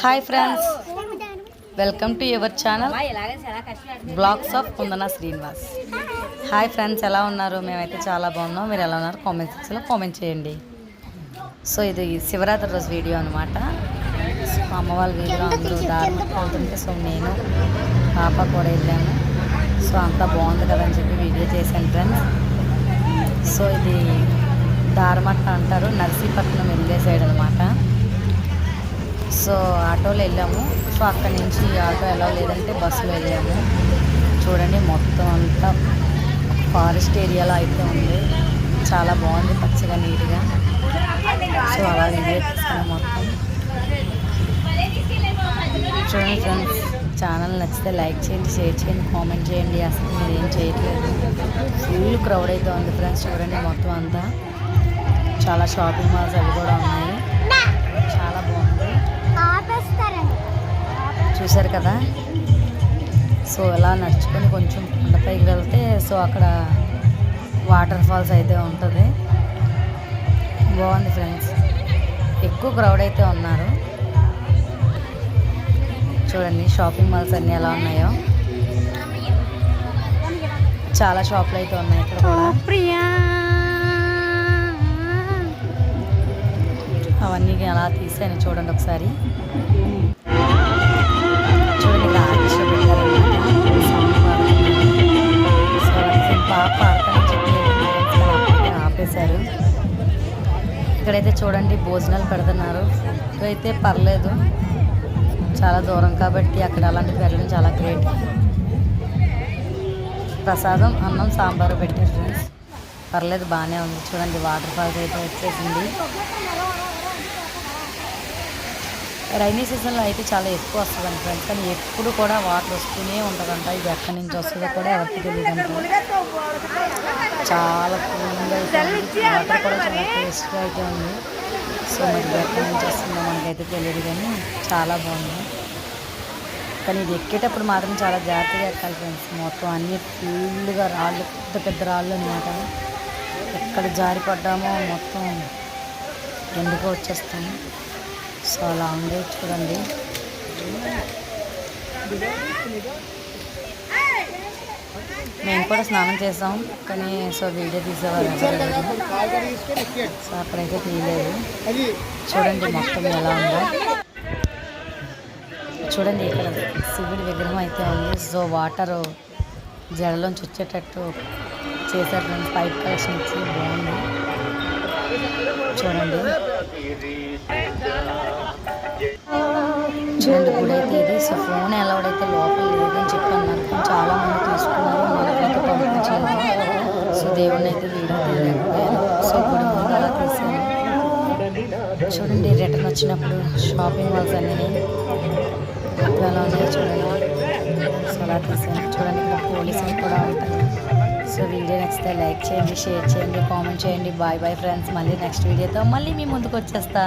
Hi friends, welcome to your channel blogs of Kundana Srinivas. Hi friends, ఎలా ఉన్నారు? మేమైతే చాలా బాగున్నాం. మీరు ఎలా ఉన్నారు? కామెంట్ సెక్షన్లో కామెంట్ చేయండి. సో ఇది శివరాత్రి రోజు వీడియో అనమాట. మా అమ్మ వాళ్ళ వీధిలో అందరూ దారి పోతుంటే సో నేను పాప కూడా వెళ్ళాము. సో అంతా బాగుంది కదని చెప్పి వీడియో చేశాను ఫ్రెండ్స్. సో ఇది దారమట్ట అంటారు, నర్సీపట్నం వెళ్ళే సైడ్ అనమాట. సో ఆటోలో వెళ్ళాము. సో అక్కడి నుంచి ఆటో ఎలా లేదంటే బస్సులో వెళ్ళాము. చూడండి, మొత్తం అంతా ఫారెస్ట్ ఏరియాలో అయితే ఉంది. చాలా బాగుంది, పచ్చగా నీట్గా. సో అలా వీడియో తీసుకున్నాం మొత్తం. చూడండి ఫ్రెండ్స్, ఛానల్ నచ్చితే లైక్ చేయండి, షేర్ చేయండి, కామెంట్ చేయండి. అసలు మీరు ఏం చేయట్లేదు, ఫుల్ క్రౌడ్ అయితే ఉంది ఫ్రెండ్స్. చూడండి మొత్తం అంతా చాలా షాపింగ్ మాల్స్ అవి కూడా ఉన్నాయి. చాలా బాగుంది, చూసారు కదా. సో ఇలా నడుచుకొని కొంచెం కొండపైకి వెళ్తే సో అక్కడ వాటర్ ఫాల్స్ అయితే ఉంటుంది. బాగుంది ఫ్రెండ్స్, ఎక్కువ క్రౌడ్ అయితే ఉన్నారు. చూడండి షాపింగ్ మాల్స్ అన్నీ ఎలా ఉన్నాయో. చాలా షాపులు అయితే ఉన్నాయి ఇక్కడ కూడా. అవన్నీ అలా తీసాను, చూడండి ఒకసారి. చూడండి పాప ఆపేశారు. ఇక్కడైతే చూడండి భోజనాలు పెడుతున్నారు. అయితే పర్లేదు, చాలా దూరం కాబట్టి అక్కడ అలాంటివి పెట్టడం చాలా గ్రేట్. ప్రసాదం, అన్నం, సాంబారు పెట్టారు ఫ్రెండ్స్. పర్లేదు, బాగానే ఉంది. చూడండి వాటర్ ఫాల్స్ అయితే వచ్చేసింది. రైనీ సీజన్లో అయితే చాలా ఎక్కువ వస్తుందండి ఫ్రెండ్స్, కానీ ఎప్పుడు కూడా వాటర్ వస్తూనే ఉంటుందంట. ఇది ఎక్కడి నుంచి వస్తుందో కూడా ఎవరికి తెలియదంట. చాలా కూలింగ్ అయితే ఉంది, వాటర్ కూడా చాలా టేస్ట్గా అయితే ఉంది. సో మరి ఎక్కడి నుంచి వస్తుందో మనకైతే తెలియదు, కానీ చాలా బాగుంది. కానీ ఇది ఎక్కేటప్పుడు మాత్రం చాలా జాగ్రత్తగా ఎక్కాలి ఫ్రెండ్స్. మొత్తం అన్ని ఫుల్గా రాళ్ళు, పెద్ద పెద్ద రాళ్ళు అన్నమాట. ఎక్కడ జారి పడ్డామో మొత్తం ఎందుకో వచ్చేస్తాము. సో అలా ఉంది, చూడండి. మేము కూడా స్నానం చేసాం, కానీ సో వీడియో తీసేవారు సో అక్కడైతే తీయలేదు. చూడండి మొత్తం ఎలా ఉందో. చూడండి ఇక్కడ శివుడి విగ్రహం అయితే ఉంది. సో వాటర్ జడలోంచి వచ్చేటట్టు చేశారు ఫ్రెండ్స్, పైప్ కలెక్షన్ ఇచ్చి. బాగుంది చూడండి. చూడండి గుడి అయితే ఇది. సో ఫోన్ అలౌడ్ అయితే లోపల లేదని చెప్పి అన్నారు, కానీ చాలా మంది తీసుకున్నారు, మనకైతే పంపించలేదు. సో దేవుడిని అయితే వీడియో తీయలేకపోయాను. సో గుడి ముందు అలా తీసాను. చూడండి రిటర్న్ వచ్చినప్పుడు షాపింగ్ మాల్స్ అన్నీ ఎలా ఉన్నాయో చూడండి. సో అలా తీసాను. చూడండి ఇక్కడ పోలీసులు కూడా ఉంటాయి. సో వీడియో నచ్చితే లైక్ చేయండి, షేర్ చేయండి, కామెంట్ చేయండి. Bye bye friends. మళ్ళీ నెక్స్ట్ వీడియోతో మళ్ళీ మీ ముందుకు వచ్చేస్తా.